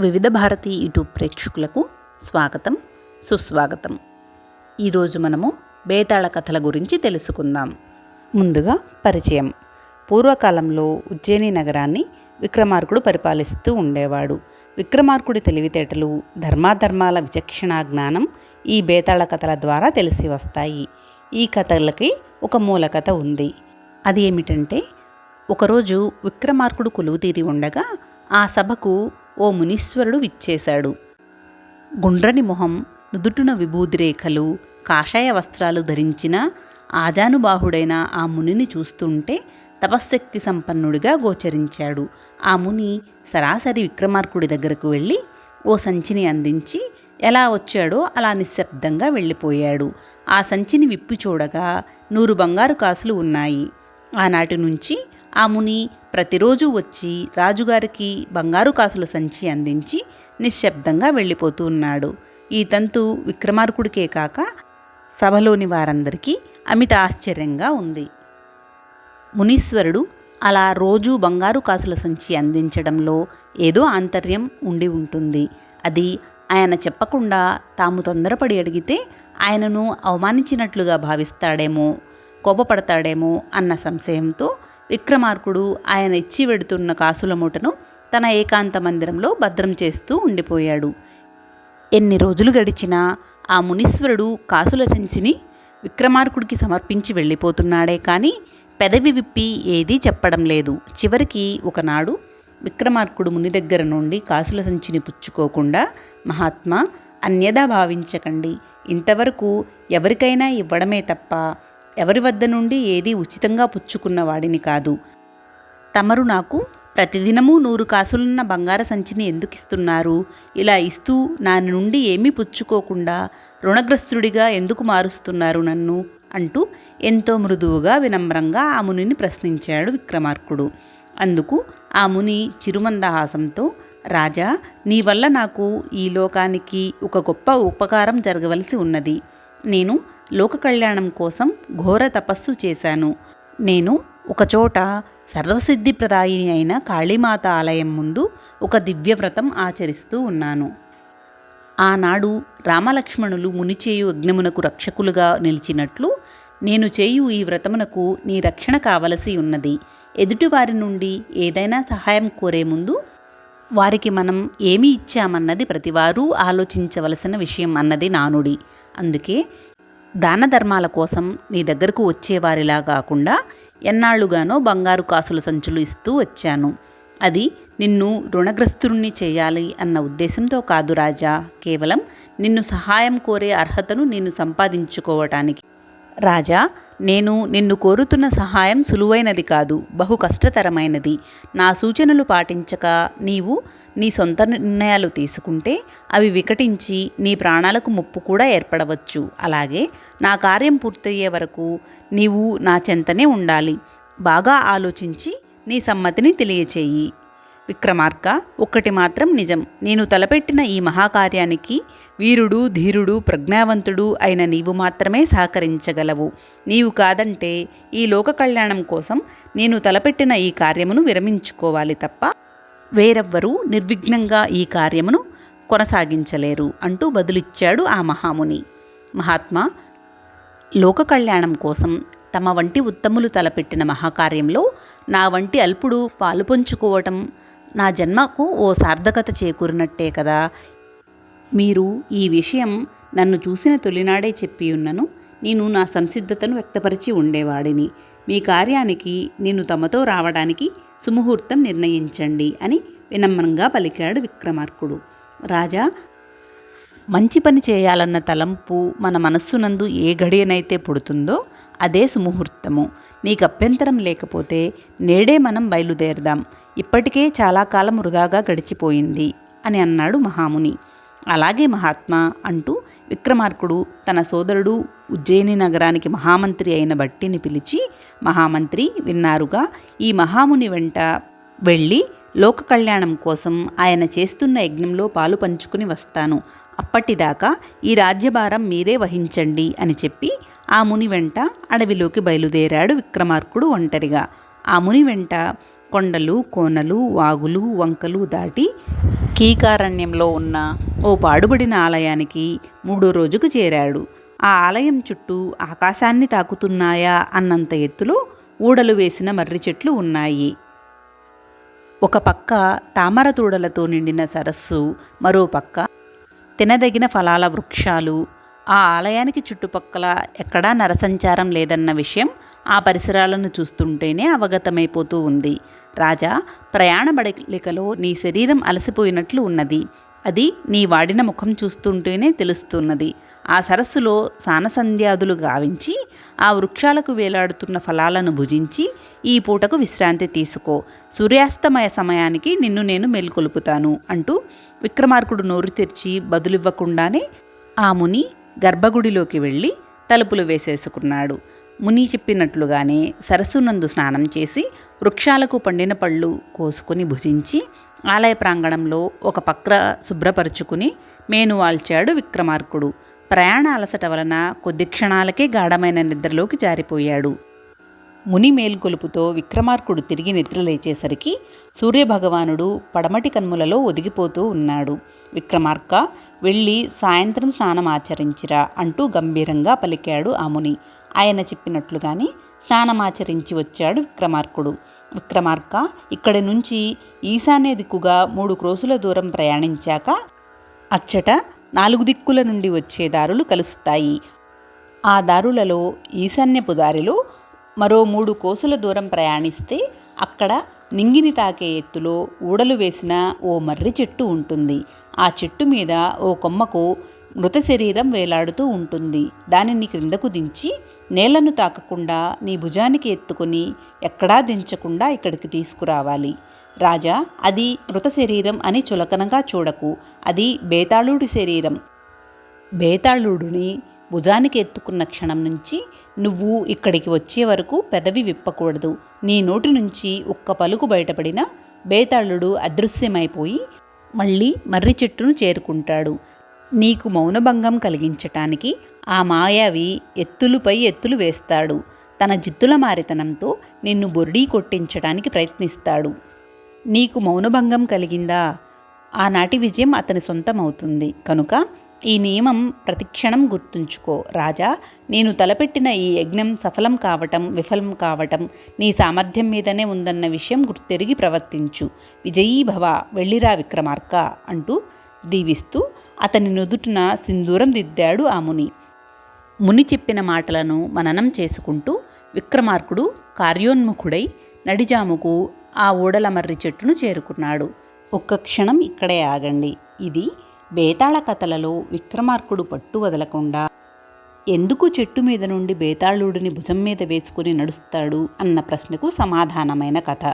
వివిధ భారతి యూట్యూబ్ ప్రేక్షకులకు స్వాగతం, సుస్వాగతం. ఈరోజు మనము బేతాళ కథల గురించి తెలుసుకుందాం. ముందుగా పరిచయం. పూర్వకాలంలో ఉజ్జయిని నగరాన్ని విక్రమార్కుడు పరిపాలిస్తూ ఉండేవాడు. విక్రమార్కుడి తెలివితేటలు, ధర్మాధర్మాల విచక్షణా జ్ఞానం ఈ బేతాళ కథల ద్వారా తెలిసి వస్తాయి. ఈ కథలకి ఒక మూల కథ ఉంది. అది ఏమిటంటే, ఒకరోజు విక్రమార్కుడు కొలువు తీరి ఉండగా ఆ సభకు ఓ మునీశ్వరుడు విచ్చేశాడు. గుండ్రని మొహం, నుదుటున విభూది రేఖలు, కాషాయ వస్త్రాలు ధరించిన ఆజానుబాహుడైన ఆ మునిని చూస్తుంటే తపశ్శక్తి సంపన్నుడిగా గోచరించాడు. ఆ ముని సరాసరి విక్రమార్కుడి దగ్గరకు వెళ్ళి ఓ సంచిని అందించి ఎలా వచ్చాడో అలా నిశ్శబ్దంగా వెళ్ళిపోయాడు. ఆ సంచిని విప్పి చూడగా 100 బంగారు కాసులు ఉన్నాయి. ఆనాటి నుంచి ఆ ముని ప్రతిరోజు వచ్చి రాజుగారికి బంగారు కాసుల సంచి అందించి నిశ్శబ్దంగా వెళ్ళిపోతూ ఉన్నాడు. ఈ తంతు విక్రమార్కుడికే కాక సభలోని వారందరికీ అమిత ఆశ్చర్యంగా ఉంది. మునీశ్వరుడు అలా రోజూ బంగారు కాసుల సంచి అందించడంలో ఏదో ఆంతర్యం ఉండి ఉంటుంది. అది ఆయన చెప్పకుండా తాము తొందరపడి అడిగితే ఆయనను అవమానించినట్లుగా భావిస్తాడేమో, కోపపడతాడేమో అన్న సంశయంతో విక్రమార్కుడు ఆయన ఇచ్చి వెడుతున్న కాసుల మూటను తన ఏకాంత మందిరంలో భద్రం చేస్తూ ఉండిపోయాడు. ఎన్ని రోజులు గడిచినా ఆ మునీశ్వరుడు కాసుల సంచిని విక్రమార్కుడికి సమర్పించి వెళ్ళిపోతున్నాడే కానీ పెదవి విప్పి ఏదీ చెప్పడం లేదు. చివరికి ఒకనాడు విక్రమార్కుడు ముని దగ్గర నుండి కాసుల సంచిని పుచ్చుకోకుండా, మహాత్మా, అన్యదా భావించకండి. ఇంతవరకు ఎవరికైనా ఇవ్వడమే తప్ప ఎవరి వద్ద నుండి ఏదీ ఉచితంగా పుచ్చుకున్న వాడిని కాదు. తమరు నాకు ప్రతిదినమూ 100 కాసులున్న బంగార సంచిని ఎందుకు ఇస్తున్నారు? ఇలా ఇస్తూ నా నుండి ఏమీ పుచ్చుకోకుండా రుణగ్రస్తుడిగా ఎందుకు మారుస్తున్నారు నన్ను? అంటూ ఎంతో మృదువుగా, వినమ్రంగా ఆ మునిని ప్రశ్నించాడు విక్రమార్కుడు. అందుకు ఆ ముని చిరుమందహాసంతో, రాజా, నీ వల్ల నాకు ఈ లోకానికి ఒక గొప్ప ఉపకారం జరగవలసి ఉన్నది. నేను లోక కళ్యాణం కోసం ఘోర తపస్సు చేశాను. నేను ఒకచోట సర్వసిద్ధిప్రదాయిని అయిన కాళీమాత ఆలయం ముందు ఒక దివ్యవ్రతం ఆచరిస్తూ ఉన్నాను. ఆనాడు రామలక్ష్మణులు మునిచేయు యజ్ఞమునకు రక్షకులుగా నిలిచినట్లు నేను చేయు ఈ వ్రతమునకు నీ రక్షణ కావలసి ఉన్నది. ఎదుటివారి నుండి ఏదైనా సహాయం కోరే ముందు వారికి మనం ఏమి ఇచ్చామన్నది ప్రతివారూ ఆలోచించవలసిన విషయం అన్నది నానుడి. అందుకే దాన ధర్మాల కోసం నీ దగ్గరకు వచ్చేవారిలా కాకుండా ఎన్నాళ్లుగానో బంగారు కాసుల సంచులు ఇస్తూ వచ్చాను. అది నిన్ను రుణగ్రస్తుడిని చేయాలి అన్న ఉద్దేశంతో కాదు రాజా, కేవలం నిన్ను సహాయం కోరే అర్హతను నేను సంపాదించుకోవటానికి. రాజా, నేను నిన్ను కోరుతున్న సహాయం సులువైనది కాదు, బహు కష్టతరమైనది. నా సూచనలు పాటించక నీవు నీ సొంత నిర్ణయాలు తీసుకుంటే అవి వికటించి నీ ప్రాణాలకు ముప్పు కూడా ఏర్పడవచ్చు. అలాగే నా కార్యం పూర్తయ్యే వరకు నీవు నా చెంతనే ఉండాలి. బాగా ఆలోచించి నీ సమ్మతిని తెలియచేయి. విక్రమార్క, ఒక్కటి మాత్రం నిజం. నేను తలపెట్టిన ఈ మహాకార్యానికి వీరుడు, ధీరుడు, ప్రజ్ఞావంతుడు అయిన నీవు మాత్రమే సహకరించగలవు. నీవు కాదంటే ఈ లోక కళ్యాణం కోసం నేను తలపెట్టిన ఈ కార్యమును విరమించుకోవాలి తప్ప వేరెవ్వరూ నిర్విఘ్నంగా ఈ కార్యమును కొనసాగించలేరు అంటూ బదులిచ్చాడు ఆ మహాముని. మహాత్మా, లోక కళ్యాణం కోసం తమ వంటి ఉత్తములు తలపెట్టిన మహాకార్యంలో నా వంటి అల్పుడు పాలు పంచుకోవటం నా జన్మకు ఓ సార్థకత చేకూరినట్టే కదా. మీరు ఈ విషయం నన్ను చూసిన తొలినాడే చెప్పి ఉన్నను నేను నా సంసిద్ధతను వ్యక్తపరిచి ఉండేవాడిని. మీ కార్యానికి నేను తమతో రావడానికి సుముహూర్తం నిర్ణయించండి అని వినమ్రంగా పలికాడు విక్రమార్కుడు. రాజా, మంచి పని చేయాలన్న తలంపు మన మనస్సునందు ఏ గడియనైతే పుడుతుందో అదే సుముహూర్తము. నీకు అభ్యంతరం లేకపోతే నేడే మనం బయలుదేరదాం. ఇప్పటికే చాలా కాలం వృధాగా గడిచిపోయింది అని అన్నాడు మహాముని. అలాగే మహాత్మా అంటూ విక్రమార్కుడు తన సోదరుడు ఉజ్జయిని నగరానికి మహామంత్రి అయిన భట్టిని పిలిచి, మహామంత్రి, విన్నారుగా, ఈ మహాముని వెంట వెళ్ళి లోక కళ్యాణం కోసం ఆయన చేస్తున్న యజ్ఞంలో పాలు పంచుకుని వస్తాను. అప్పటిదాకా ఈ రాజ్యభారం మీరే వహించండి అని చెప్పి ఆ ముని వెంట అడవిలోకి బయలుదేరాడు విక్రమార్కుడు ఒంటరిగా. ఆ ముని వెంట కొండలు, కోనలు, వాగులు, వంకలు దాటి కీకారణ్యంలో ఉన్న ఓ పాడుబడిన ఆలయానికి 3వ రోజుకు చేరాడు. ఆ ఆలయం చుట్టూ ఆకాశాన్ని తాకుతున్నాయా అన్నంత ఎత్తులో ఊడలు వేసిన మర్రి చెట్లు ఉన్నాయి. ఒక పక్క తామర తూడలతో నిండిన సరస్సు, మరో పక్క తినదగిన ఫలాల వృక్షాలు. ఆ ఆలయానికి చుట్టుపక్కల ఎక్కడా నరసంచారం లేదన్న విషయం ఆ పరిసరాలను చూస్తుంటేనే అవగతమైపోతూ ఉంది. రాజా, ప్రయాణ బడలికలో నీ శరీరం అలసిపోయినట్లు ఉన్నది. అది నీ వాడిన ముఖం చూస్తుంటేనే తెలుస్తున్నది. ఆ సరస్సులో సానసంధ్యాదులు గావించి ఆ వృక్షాలకు వేలాడుతున్న ఫలాలను భుజించి ఈ పూటకు విశ్రాంతి తీసుకో. సూర్యాస్తమయ సమయానికి నిన్ను నేను మేల్కొలుపుతాను అంటూ విక్రమార్కుడు నోరు తెరిచి బదులివ్వకుండానే ఆ ముని గర్భగుడిలోకి వెళ్ళి తలుపులు వేసేసుకున్నాడు. ముని చెప్పినట్లుగానే సరస్సునందు స్నానం చేసి వృక్షాలకు పండిన పళ్ళు కోసుకుని భుజించి ఆలయ ప్రాంగణంలో ఒక పక్క శుభ్రపరుచుకుని మేనువాల్చాడు విక్రమార్కుడు. ప్రయాణ అలసట వలన కొద్ది క్షణాలకే గాఢమైన నిద్రలోకి జారిపోయాడు. ముని మేల్కొలుపుతో విక్రమార్కుడు తిరిగి నిద్రలేచేసరికి సూర్యభగవానుడు పడమటి కన్ములలో ఒదిగిపోతూ ఉన్నాడు. విక్రమార్క, వెళ్ళి సాయంత్రం స్నానం ఆచరించిరా అంటూ గంభీరంగా పలికాడు ఆ ముని. ఆయన చెప్పినట్లుగాని స్నానమాచరించి వచ్చాడు విక్రమార్కుడు. విక్రమార్క, ఇక్కడి నుంచి ఈశాన్య దిక్కుగా 3 క్రోసుల దూరం ప్రయాణించాక అచ్చట 4 దిక్కుల నుండి వచ్చే దారులు కలుస్తాయి. ఆ దారులలో ఈశాన్యపు దారిలో మరో 3 కోసుల దూరం ప్రయాణిస్తే అక్కడ నింగిని తాకే ఎత్తులో ఊడలు వేసిన ఓ మర్రి చెట్టు ఉంటుంది. ఆ చెట్టు మీద ఓ కొమ్మకు మృత శరీరం వేలాడుతూ ఉంటుంది. దానిని క్రిందకు దించి నేలను తాకకుండా నీ భుజానికి ఎత్తుకొని ఎక్కడా దించకుండా ఇక్కడికి తీసుకురావాలి. రాజా, అది మృత శరీరం అని చులకనగా చూడకు. అది బేతాళుడి శరీరం. బేతాళుడిని భుజానికి ఎత్తుకున్న క్షణం నుంచి నువ్వు ఇక్కడికి వచ్చే వరకు పెదవి విప్పకూడదు. నీ నోటి నుంచి ఒక్క పలుకు బయటపడినా బేతాళుడు అదృశ్యమైపోయి మళ్ళీ మర్రి చెట్టును చేరుకుంటాడు. నీకు మౌనభంగం కలిగించటానికి ఆ మాయావి ఎత్తులుపై ఎత్తులు వేస్తాడు. తన జిత్తుల మారితనంతో నిన్ను బొర్డీ కొట్టించడానికి ప్రయత్నిస్తాడు. నీకు మౌనభంగం కలిగిందా, ఆనాటి విజయం అతని సొంతమవుతుంది. కనుక ఈ నియమం ప్రతిక్షణం గుర్తుంచుకో. రాజా, నేను తలపెట్టిన ఈ యజ్ఞం సఫలం కావటం విఫలం కావటం నీ సామర్థ్యం మీదనే ఉందన్న విషయం గుర్తెరిగి ప్రవర్తించు. విజయీభవ, వెళ్ళిరా విక్రమార్క అంటూ దీవిస్తూ అతని నుదుటిన సింధూరం దిద్దాడు ఆ ముని. ముని చెప్పిన మాటలను మననం చేసుకుంటూ విక్రమార్కుడు కార్యోన్ముఖుడై నడిజాముకు ఆ ఊడల మర్రి చెట్టును చేరుకున్నాడు. ఒక్క క్షణం ఇక్కడే ఆగండి. ఇది బేతాళ కథలలో విక్రమార్కుడు పట్టు వదలకుండా ఎందుకు చెట్టు మీద నుండి బేతాళుడిని భుజం మీద వేసుకుని నడుస్తాడు అన్న ప్రశ్నకు సమాధానమైన కథ.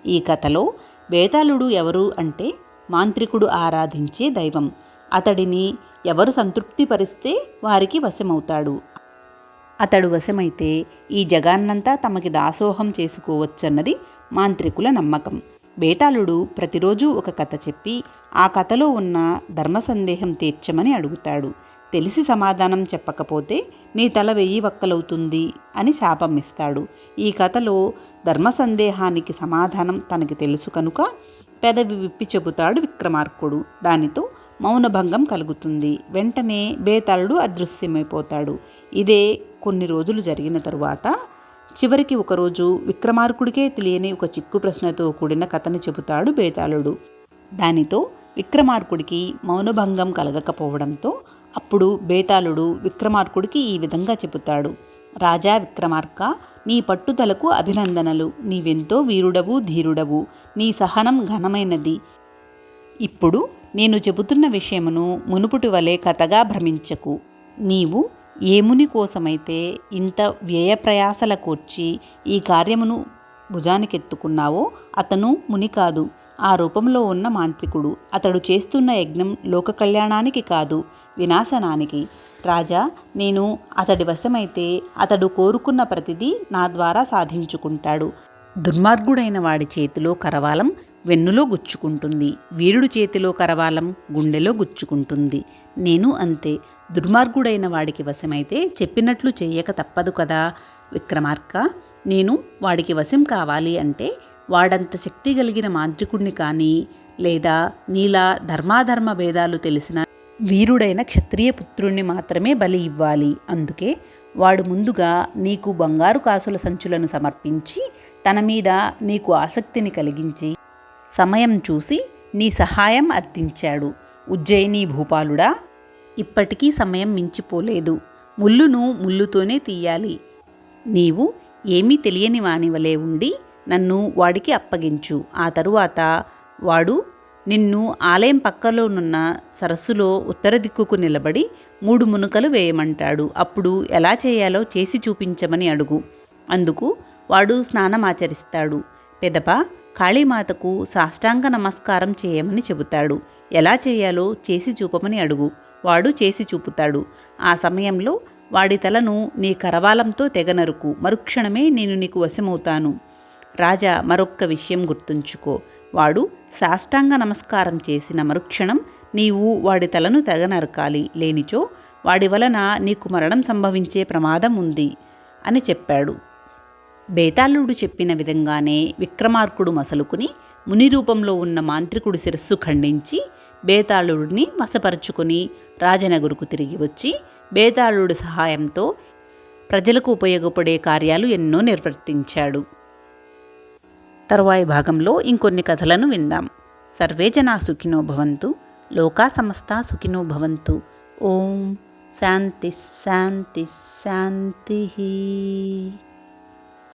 ఈ కథలో బేతాళుడు ఎవరు అంటే మాంత్రికుడు ఆరాధించే దైవం. అతడిని ఎవరు సంతృప్తిపరిస్తే వారికి వశమవుతాడు. అతడు వశమైతే ఈ జగాన్నంతా తమకి దాసోహం చేసుకోవచ్చన్నది మాంత్రికుల నమ్మకం. బేతాళుడు ప్రతిరోజు ఒక కథ చెప్పి ఆ కథలో ఉన్న ధర్మ సందేహం తీర్చమని అడుగుతాడు. తెలిసి సమాధానం చెప్పకపోతే నీ తల 1000 వక్కలవుతుంది అని శాపం ఇస్తాడు. ఈ కథలో ధర్మ సందేహానికి సమాధానం తనకి తెలుసు కనుక పెదవి విప్పి చెబుతాడు విక్రమార్కుడు. దానితో మౌనభంగం కలుగుతుంది. వెంటనే బేతాళుడు అదృశ్యమైపోతాడు. ఇదే కొన్ని రోజులు జరిగిన తరువాత చివరికి ఒకరోజు విక్రమార్కుడికే తెలియని ఒక చిక్కు ప్రశ్నతో కూడిన కథని చెబుతాడు బేతాళుడు. దానితో విక్రమార్కుడికి మౌనభంగం కలగకపోవడంతో అప్పుడు బేతాళుడు విక్రమార్కుడికి ఈ విధంగా చెబుతాడు. రాజా విక్రమార్క, నీ పట్టుదలకు అభినందనలు. నీవెంతో వీరుడవు, ధీరుడవు. నీ సహనం ఘనమైనది. ఇప్పుడు నేను చెబుతున్న విషయమును మునుపుటి వలె కథగా భ్రమించకు. నీవు ఏ ముని కోసమైతే ఇంత వ్యయప్రయాసల కూర్చి ఈ కార్యమును భుజానికెత్తుకున్నావో అతను ముని కాదు, ఆ రూపంలో ఉన్న మాంత్రికుడు. అతడు చేస్తున్న యజ్ఞం లోక కళ్యాణానికి కాదు, వినాశనానికి. రాజా, నేను అతడి వశమైతే అతడు కోరుకున్న ప్రతిదీ నా ద్వారా సాధించుకుంటాడు. దుర్మార్గుడైన వాడి చేతిలో కరవాలం వెన్నులో గుచ్చుకుంటుంది, వీరుడు చేతిలో కరవాలం గుండెలో గుచ్చుకుంటుంది. నేను అంతే. దుర్మార్గుడైన వాడికి వశమైతే చెప్పినట్లు చెయ్యక తప్పదు కదా విక్రమార్క. నేను వాడికి వశం కావాలి అంటే వాడంత శక్తి కలిగిన మాంత్రికుణ్ణి కానీ లేదా నీలా ధర్మాధర్మ భేదాలు తెలిసిన వీరుడైన క్షత్రియ పుత్రుణ్ణి మాత్రమే బలి ఇవ్వాలి. అందుకే వాడు ముందుగా నీకు బంగారు కాసుల సంచులను సమర్పించి తన మీద నీకు ఆసక్తిని కలిగించి సమయం చూసి నీ సహాయం అర్థించాడు. ఉజ్జయిని భూపాలుడా, ఇప్పటికీ సమయం మించిపోలేదు. ముల్లును ముల్లుతోనే తీయాలి. నీవు ఏమీ తెలియని వానివలే ఉండి నన్ను వాడికి అప్పగించు. ఆ తరువాత వాడు నిన్ను ఆలయం పక్కలోనున్న సరస్సులో ఉత్తర దిక్కుకు నిలబడి 3 మునుకలు వేయమంటాడు. అప్పుడు ఎలా చేయాలో చేసి చూపించమని అడుగు. అందుకు వాడు స్నానమాచరిస్తాడు. పెదప కాళీమాతకు సాష్టాంగ నమస్కారం చేయమని చెబుతాడు. ఎలా చేయాలో చేసి చూపమని అడుగు. వాడు చేసి చూపుతాడు. ఆ సమయంలో వాడి తలను నీ కరవాలంతో తెగనరుకు. మరుక్షణమే నేను నీకు వశమవుతాను. రాజా, మరొక్క విషయం గుర్తుంచుకో. వాడు సాష్టాంగ నమస్కారం చేసిన మరుక్షణం నీవు వాడి తలను తెగనరకాలి. లేనిచో వాడి వలన నీకు మరణం సంభవించే ప్రమాదం ఉంది అని చెప్పాడు. బేతాళుడు చెప్పిన విధంగానే విక్రమార్కుడు మసలుకుని ముని రూపంలో ఉన్న మాంత్రికుడి శిరస్సు ఖండించి బేతాళుడిని వశపరుచుకొని రాజనగరుకు తిరిగి వచ్చి బేతాళుడి సహాయంతో ప్రజలకు ఉపయోగపడే కార్యాలు ఎన్నో నిర్వర్తించాడు. తరువాయి భాగంలో ఇంకొన్ని కథలను విందాం. సర్వే జనా సుఖినో భవంతు. లోకా సమస్తా సుఖినో భవంతు. ఓం శాంతి శాంతి శాంతి.